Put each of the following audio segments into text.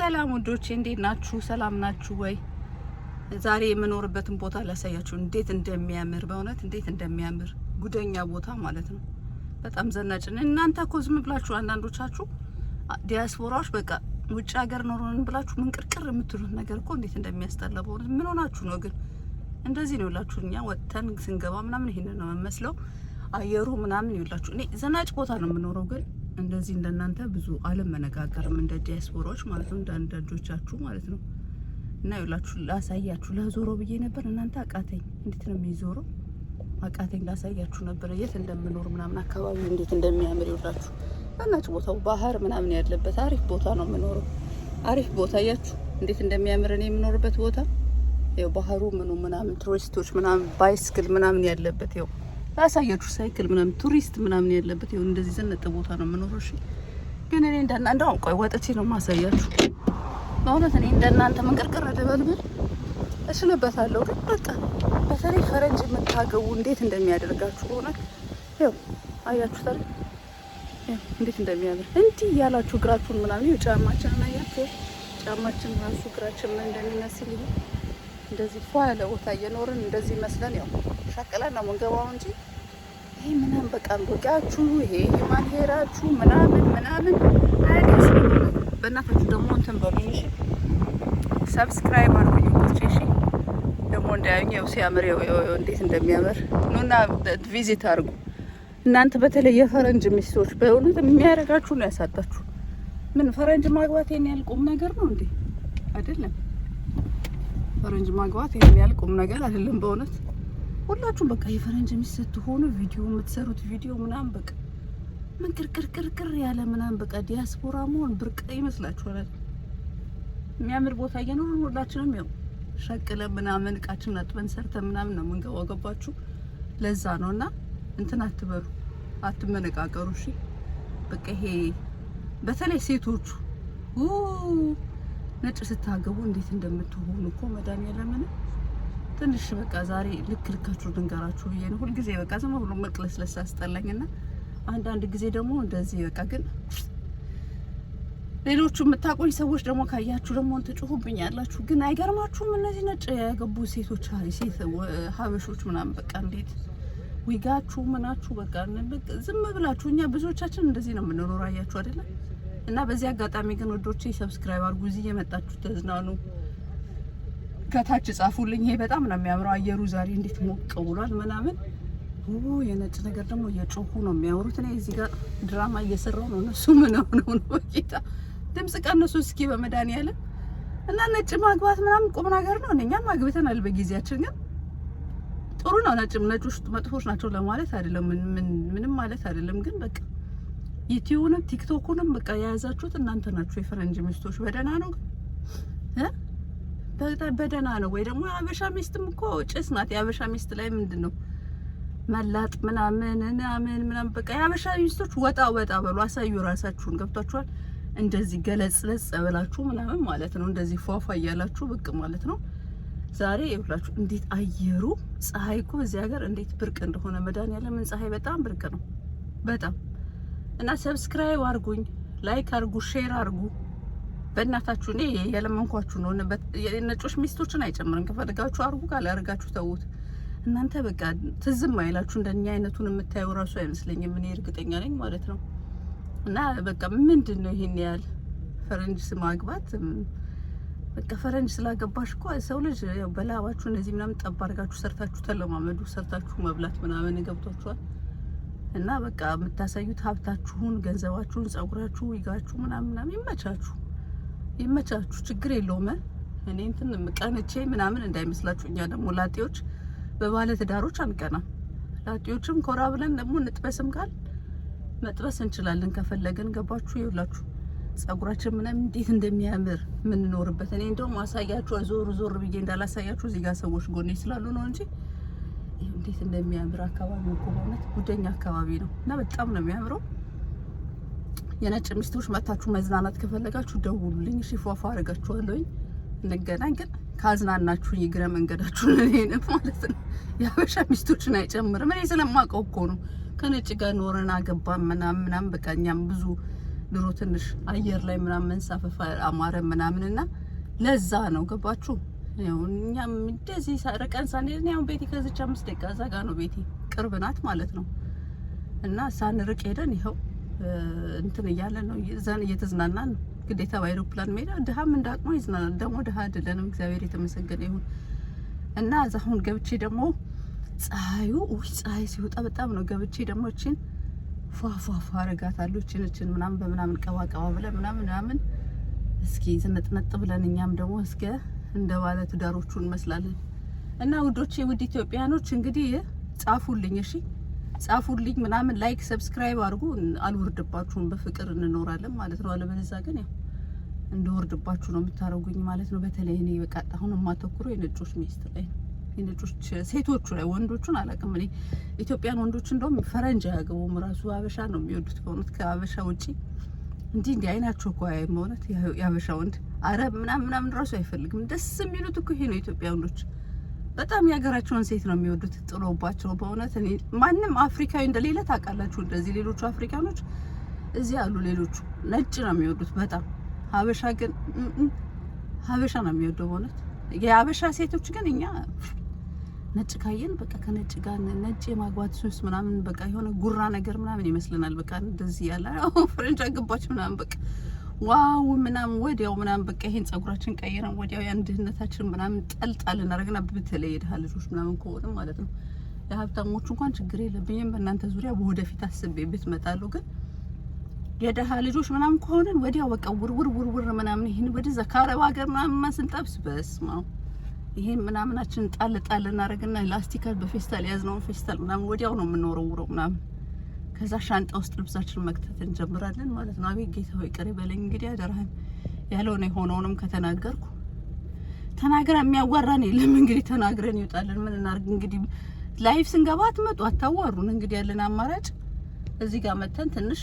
ሰላም ወዶቼ እንዴት ናችሁ? ሰላም ናችሁ ወይ? ዛሬ የምኖርበትን ቦታ ላሳያችሁ እንዴት እንደሚያምር በእውነት እንዴት እንደሚያምር ጉደኛ ቦታ ማለት ነው። በጣም ዘናጭ ነው። እናንተ እኮ ዝም ብላችሁ አንዳንዶቻችሁ ዲያስፖራዎች በቃ ውጭ ሀገር ኖሮን ብላችሁ ምን ቅርቅር የምትሉት ነገር እኮ እንዴት እንደሚያስጠላ በእውነት ምን ሆናችሁ ነው? ግን እንደዚህ ነው ይላችሁ። እኛ ወጥተን ስንገባ ምናምን ይሄንን ነው የምመስለው አየሩ ምናምን ይላችሁ። እኔ ዘናጭ ቦታ ነው የምኖረው ግን እንደዚህ እንደናንተ ብዙ ዓለም መነጋገርም እንደ ዲያስፖራዎች ማለት ነው እንደ አንዳንዶቻችሁ ማለት ነው። እና ይላችሁ ላሳያችሁ ላዞረው ብዬ ነበር እናንተ አቃተኝ። እንዴት ነው የሚዞረው? አቃተኝ ላሳያችሁ ነበር የት እንደምኖር ምናምን አካባቢው እንዴት እንደሚያምር ይላችሁ። ዘናጭ ቦታው ባህር ምናምን ያለበት አሪፍ ቦታ ነው የምኖረው። አሪፍ ቦታ ያያችሁ እንዴት እንደሚያምር እኔ የምኖርበት ቦታ ያው ባህሩ ምኑ ምናምን ቱሪስቶች ምናምን ባይስክል ምናምን ያለበት ያው ላሳያችሁ ሳይክል ምናምን ቱሪስት ምናምን ያለበት ይሁን እንደዚህ ዘነጠ ቦታ ነው የምኖረው። እሺ ግን እኔ እንደናንተ ቆይ ወጥቼ ነው ማሳያችሁ። በእውነት እኔ እንደናንተ መንቀርቀር ደበልብል እችልበታለሁ። ግን በቃ በተለይ ፈረንጅ የምታገቡ እንዴት እንደሚያደርጋችሁ በእውነት ያው አያችሁ ታዲያ እንዴት እንደሚያምር እንዲህ ያላችሁ እግራችሁን ምናምን ይኸው ጫማችን አያችሁ። ጫማችን ራሱ እግራችን ምን እንደሚመስል ይሁን እንደዚህ ፏ ያለ ቦታ እየኖርን እንደዚህ መስለን ያው ሻቀላና መንገባው እንጂ ይሄ ምናምን በቃ እንዶቂያችሁ ይሄ ማንሄራችሁ ምናምን አይደስ። በእናታችሁ ደግሞ እንትን በሉኝ እሺ፣ ሰብስክራይብ አድርጉኝ እሺ። ደግሞ እንዳያዩኝ ያው ሲያምር ያው እንዴት እንደሚያምር ኑና ቪዚት አድርጉ። እናንተ በተለይ የፈረንጅ ሚስቶች በእውነት የሚያረጋችሁ ነው ያሳጣችሁ። ምን ፈረንጅ ማግባት የኔ ያልቁም ነገር ነው እንዴ? አይደለም። ፈረንጅ ማግባት የኔ ያልቁም ነገር አይደለም በእውነት ሁላችሁም በቃ የፈረንጅ ሚስት ስትሆኑ ቪዲዮ የምትሰሩት ቪዲዮ ምናምን በቃ ምን ቅርቅር ያለ ምናምን በቃ ዲያስፖራ መሆን ብርቅ ይመስላችኋል። የሚያምር ቦታ እየኖርን ሁላችንም ያው ሸቅለን ምናምን እቃችን አጥበን ሰርተን ምናምን ነው የምንገባው። ገባችሁ? ለዛ ነውና እንትን አትበሉ፣ አትመነቃቀሩ እሺ። በቃ ይሄ በተለይ ሴቶቹ ነጭ ስታገቡ እንዴት እንደምትሆኑ እኮ መድኃኒዓለም ትንሽ በቃ ዛሬ ልካችሁ ድንገራችሁ ብዬ ነው። ሁሉ ጊዜ በቃ ዝም ብሎ መቅለስለስ አስጠላኝና አንዳንድ ጊዜ ደግሞ እንደዚህ በቃ ግን ሌሎቹ የምታቆኝ ሰዎች ደግሞ ካያችሁ ደግሞ ትጮሁብኝ ያላችሁ ግን አይገርማችሁም? እነዚህ ነጭ ያገቡ ሴቶች ሴት ሀበሾች ምናምን በቃ እንዴት ዊጋችሁ ምናችሁ በቃ ዝም ብላችሁ እኛ ብዙዎቻችን እንደዚህ ነው የምንኖረው። አያችሁ አይደለ? እና በዚህ አጋጣሚ ግን ወዶቼ ሰብስክራይብ አድርጉ። እዚህ የመጣችሁ ተዝናኑ። ከታች ጻፉልኝ። ይሄ በጣም ነው የሚያምረው አየሩ ዛሬ እንዴት ሞቅ ብሏል ምናምን። የነጭ ነገር ደግሞ እየጮሁ ነው የሚያወሩት። እኔ እዚህ ጋር ድራማ እየሰራው ነው። እነሱ ምን ሆነው ነው? ጌታ ድምጽ ቀነሱ እስኪ በመድኃኒዓለም። እና ነጭ ማግባት ምናምን ቁም ነገር ነው። እኛም አግብተናል በጊዜያችን። ግን ጥሩ ነው። ነጮች መጥፎች ናቸው ለማለት አይደለም፣ ምንም ማለት አይደለም። ግን በቃ ዩቲዩብንም ቲክቶኩንም በቃ የያዛችሁት እናንተ ናችሁ የፈረንጅ ሚስቶች። በደህና ነው በደህና ነው ወይ? ደግሞ የአበሻ ሚስትም እኮ ጭስ ናት። የአበሻ ሚስት ላይ ምንድነው መላጥ ምናምን በቃ የአበሻ ሚስቶች ወጣ በሉ፣ አሳዩ ራሳችሁን። ገብቷችኋል? እንደዚህ ገለጽለጽ ብላችሁ ምናምን ማለት ነው። እንደዚህ ፏፏ እያላችሁ ብቅ ማለት ነው። ዛሬ ይብላችሁ እንዴት አየሩ ፀሐይ እኮ እዚህ ሀገር እንዴት ብርቅ እንደሆነ መድኃኒዓለም ፀሐይ በጣም ብርቅ ነው በጣም። እና ሰብስክራይብ አድርጉኝ፣ ላይክ አድርጉ፣ ሼር አድርጉ በእናታችሁ። እኔ ያለመንኳችሁ ነው። ነጮች ሚስቶችን አይጨምርም። ከፈልጋችሁ አርጉ፣ ካላረጋችሁ ተውት። እናንተ በቃ ትዝም አይላችሁ። እንደኛ አይነቱን የምታዩ ራሱ አይመስለኝም። እኔ እርግጠኛ ነኝ ማለት ነው። እና በቃ ምንድነው ይሄን ያህል ፈረንጅ ማግባት? በቃ ፈረንጅ ስላገባሽ እኮ ሰው ልጅ ያው በላባችሁ እነዚህ ምናምን ጠብ አድርጋችሁ ሰርታችሁ ተለማመዱ። ሰርታችሁ መብላት ምናምን ገብቷችኋል። እና በቃ የምታሳዩት ሀብታችሁን፣ ገንዘባችሁን፣ ጸጉራችሁ፣ ይጋችሁ ምናምን ይመቻችሁ፣ ችግር የለውም። እኔ እንትን ቀንቼ ምናምን እንዳይመስላችሁ። እኛ ደግሞ ላጤዎች በባለ ትዳሮች አንቀናም። ላጤዎችም ኮራ ብለን ደግሞ እንጥበስም ካል መጥበስ እንችላለን ከፈለገን። ገባችሁ? ይውላችሁ ጸጉራችን ምናምን እንዴት እንደሚያምር የምንኖርበት። እኔ እንደውም ማሳያችሁ ዞር ብዬ እንዳላሳያችሁ እዚህ ጋር ሰዎች ጎኔ ስላሉ ነው እንጂ እንዴት እንደሚያምር አካባቢው እኮ በእውነት ጉደኛ አካባቢ ነው እና በጣም ነው የሚያምረው። የነጭ ሚስቶች መታችሁ መዝናናት ከፈለጋችሁ ደውሉልኝ። እሺ ፏፏ አረጋችኋለሁኝ፣ እንገናኝ። ግን ካዝናናችሁ ይግረ መንገዳችሁን እኔን ማለት ነው። የሀበሻ ሚስቶችን አይጨምርም። እኔ ስለማውቀው እኮ ነው። ከነጭ ጋር ኖረን አገባን ምናምን በቃ እኛም ብዙ ድሮ ትንሽ አየር ላይ ምናምን መንሳፈፍ አማረ ምናምንና ለዛ ነው ገባችሁ። ያው እኛም እንደዚህ ርቀን ሳንሄድ ነው ቤቲ ከዚች 5 ደቂቃ እዛ ጋር ነው ቤቲ ቅርብ ናት ማለት ነው። እና ሳንርቅ ሄደን ይኸው እንትን እያለን ነው እየተዝናናን ነው። ግዴታ በአይሮፕላን ሜዳ ድሃም እንዳቅሙ ይዝናናል። ደግሞ ድሃ አይደለንም እግዚአብሔር የተመሰገነ ይሁን። እና እዛ አሁን ገብቼ ደግሞ ፀሐይ ሲወጣ በጣም ነው ገብቼ ደግሞ እቺን ፏፏፏ አረጋታለሁ። እቺን ምናምን በምናምን ቀባቀባ ብለን ምናምን እስኪ ዝንጥነጥ ብለን እኛም ደግሞ እስከ እንደ ባለ ትዳሮቹ እንመስላለን። እና ውዶቼ ውድ ኢትዮጵያኖች እንግዲህ ጻፉልኝ፣ እሺ ጻፉልኝ ምናምን ላይክ ሰብስክራይብ አድርጉ። አልወርድባችሁም፣ በፍቅር እንኖራለን ማለት ነው። አለበለዚያ ግን ያው እንደወርድባችሁ ነው የምታረጉኝ ማለት ነው። በተለይ እኔ በቃ አሁን የማተኩረው የነጮች ሚስት ላይ ነው፣ የነጮች ሴቶቹ ላይ። ወንዶቹን አላውቅም እኔ። ኢትዮጵያን ወንዶች እንደውም ፈረንጅ አያገቡም፣ ራሱ አበሻ ነው የሚወዱት በእውነት። ከአበሻ ውጪ እንዲህ አይናቸው እኮ አያይም በእውነት። የአበሻ ወንድ አረብ ምናምን ራሱ አይፈልግም። ደስ የሚሉት እኮ ይሄ ነው። ኢትዮጵያ ወንዶች በጣም የሀገራቸውን ሴት ነው የሚወዱት ጥሎባቸው በእውነት። እኔ ማንም አፍሪካዊ እንደሌለ ታውቃላችሁ። እንደዚህ ሌሎቹ አፍሪካኖች እዚህ ያሉ ሌሎቹ ነጭ ነው የሚወዱት በጣም። ሀበሻ ግን ሀበሻ ነው የሚወደው በእውነት። የሀበሻ ሴቶች ግን እኛ ነጭ ካየን በቃ ከነጭ ጋር ነጭ የማግባት ሱስ ምናምን በቃ የሆነ ጉራ ነገር ምናምን ይመስልናል። በቃ እንደዚህ ያለ ፍሬንች አገባች ምናምን በቃ ዋው ምናምን ወዲያው ምናምን በቃ ይሄን ጸጉራችን ቀይረን ወዲያው ያን ድህነታችን ምናምን ጠልጣል እናደርግና በተለይ የድሃ ልጆች ምናምን ከሆነ ማለት ነው። የሀብታሞቹ እንኳን ችግር የለብኝም በእናንተ ዙሪያ ወደፊት አስቤ ብትመጣሉ። ግን የድሃ ልጆች ምናምን ከሆነ ወዲያው በቃ ውርውር ምናምን ይሄን ወደዛ ከአረብ ሀገር ምናምን ስንጠብስ በስማው ይሄን ምናምናችን ጣል እናደርግና ላስቲካል በፌስታል ያዝነውን ፌስታል ምናምን ወዲያው ነው የምንወረውረው ምናምን። ከዛ ሻንጣ ውስጥ ልብሳችንን መክተት እንጀምራለን ማለት ነው። አቤት ጌታ ሆይ ቅር በለኝ እንግዲህ አደራህን። ያለውን የሆነውንም ከተናገርኩ ተናግራ የሚያዋራን የለም እንግዲህ ተናግረን ይወጣለን። ምን እናርግ እንግዲህ። ላይፍ ስንገባ አትመጡ አታዋሩን። እንግዲህ ያለን አማራጭ እዚህ ጋር መተን ትንሽ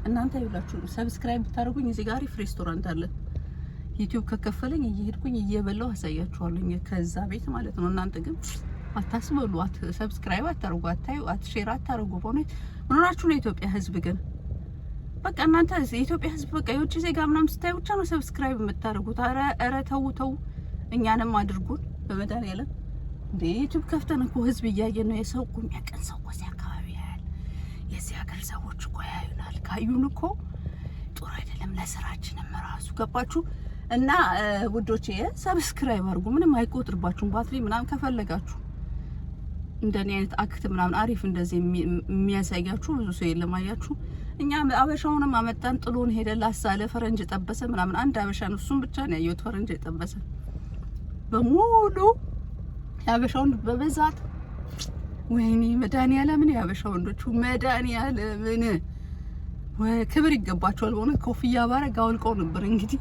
እናንተ ይብላችሁ ሰብስክራይብ ብታደርጉኝ እዚህ ጋር አሪፍ ሬስቶራንት አለ። ዩቲዩብ ከከፈለኝ እየሄድኩኝ እየበላው አሳያችኋለሁ ከዛ ቤት ማለት ነው። እናንተ ግን አታስበሉ፣ ሰብስክራይብ አታርጉ፣ አታዩ፣ አትሼር አታርጉ። በእውነት ምን ሆናችሁ ነው? የኢትዮጵያ ሕዝብ ግን በቃ እናንተ የኢትዮጵያ ሕዝብ በቃ የውጭ ዜጋ ምናምን ስታዩ ብቻ ነው ሰብስክራይብ የምታደርጉት። ኧረ ተው እኛንም አድርጉን በመድኃኒዓለም። እንደ ዩቲዩብ ከፍተን እኮ ሕዝብ እያየን ነው። የሰው እኮ የሚያቀን ሰው እዚህ አካባቢ ያያል። የዚህ ሀገር ሰዎች እኮ ያዩናል። ካዩን እኮ ጥሩ አይደለም ለስራችንም ራሱ ገባችሁ። እና ውዶቼ ሰብስክራይብ አድርጉ። ምንም አይቆጥርባችሁም። ባትሪ ምናምን ከፈለጋችሁ እንደኔ አይነት አክት ምናምን አሪፍ እንደዚህ የሚያሳያችሁ ብዙ ሰው የለም። አያችሁ እኛ አበሻውንም አመጣን ጥሎን ሄደ። ላሳለ ፈረንጅ ጠበሰ ምናምን አንድ አበሻ ነው፣ እሱም ብቻ ነው ያየሁት ፈረንጅ የጠበሰ። በሙሉ የአበሻውን በበዛት ወይኔ መድኃኒዓለምን የአበሻ ወንዶቹ መድኃኒዓለምን ክብር ይገባቸዋል በእውነት። ኮፍያ ባረግ አውልቀው ነበር እንግዲህ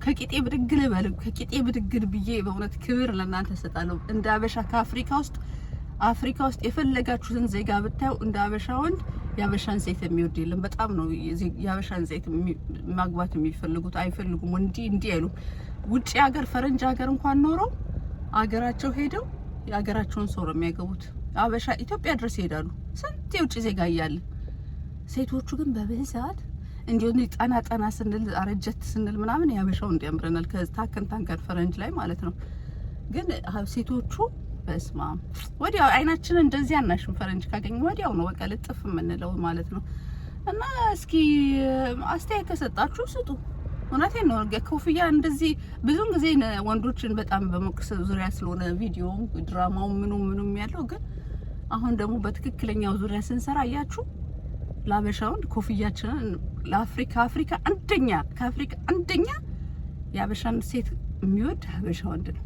ከቂጤ ብድግ ልበል ከቂጤ ብድግ ብዬ በእውነት ክብር ለእናንተ ሰጣለሁ። እንደ አበሻ አፍሪካ ውስጥ የፈለጋችሁትን ዜጋ ብታዩ እንደ አበሻ ወንድ የአበሻን ሴት የሚወድ የለም። በጣም ነው የአበሻን ሴት ማግባት የሚፈልጉት። አይፈልጉም እንዲህ አይሉ። ውጪ ሀገር ፈረንጅ ሀገር እንኳን ኖረው አገራቸው ሄደው የሀገራቸውን ሰው ነው የሚያገቡት። አበሻ ኢትዮጵያ ድረስ ይሄዳሉ ስንት የውጭ ዜጋ እያለ። ሴቶቹ ግን በብዛት እንዲሁም ጠና ስንል አረጀት ስንል ምናምን ያበሻው እንዲያምረናል ከታከንታንከን ፈረንጅ ላይ ማለት ነው። ግን ሴቶቹ በስማ ወዲያው አይናችን እንደዚህ አናሽም። ፈረንጅ ካገኘ ወዲያው ነው በቃ ልጥፍ የምንለው ማለት ነው። እና እስኪ አስተያየት ከሰጣችሁ ስጡ። እውነቴን ነው። ኮፍያ እንደዚህ ብዙን ጊዜ ወንዶችን በጣም በሞቅስ ዙሪያ ስለሆነ ቪዲዮ ድራማው ምኑም ያለው ግን አሁን ደግሞ በትክክለኛው ዙሪያ ስንሰራ አያችሁ ላበሻውን ኮፍያችንን ለአፍሪካ ከአፍሪካ አንደኛ የአበሻን ሴት የሚወድ አበሻ ወንድ ነው።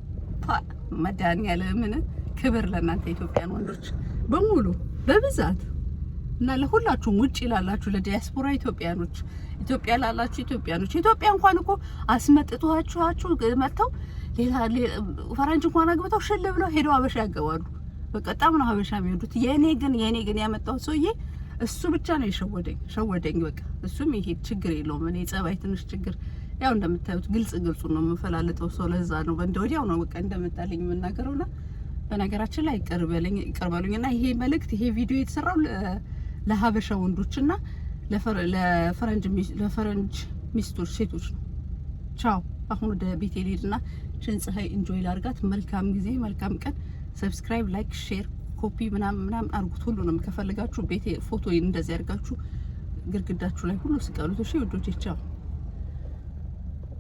መድኃኒዓለምን ክብር ለእናንተ ኢትዮጵያን ወንዶች በሙሉ በብዛት እና ለሁላችሁም ውጪ ላላችሁ ለዲያስፖራ ኢትዮጵያኖች ኢትዮጵያ ላላችሁ ኢትዮጵያኖች ኢትዮጵያ እንኳን እኮ አስመጥቷችሁ መጥተው ሌላ ፈረንጅ እንኳን አግብተው ሽል ብለው ሄደው አበሻ ያገባሉ። በቃ በጣም ነው አበሻ የሚወዱት። የኔ ግን ያመጣው ሰውዬ እሱ ብቻ ነው ሸወደኝ። በቃ እሱም ይሄ ችግር የለውም። እኔ ጸባይ ትንሽ ችግር ያው እንደምታዩት ግልጽ ነው የምፈላልጠው ሰው ለዛ ነው ወዲያው ነው በቃ እንደመጣልኝ የምናገረውና በነገራችን ላይ ይቀርበሉኝና ይሄ መልእክት ይሄ ቪዲዮ የተሰራው ለሀበሻ ወንዶችና ለፈረንጅ ሚስቶች ሴቶች ነው። ቻው። አሁን ወደ ቤቴ ልሄድና ፀሐይ ኢንጆይ ላርጋት። መልካም ጊዜ፣ መልካም ቀን። ሰብስክራይብ፣ ላይክ፣ ሼር፣ ኮፒ ምናምን አርጉት። ሁሉንም ከፈለጋችሁ ቤቴ ፎቶ እንደዚህ አርጋችሁ ግድግዳችሁ ላይ ሁሉ ስቀሉት። እሺ ውዶቼ ቻው።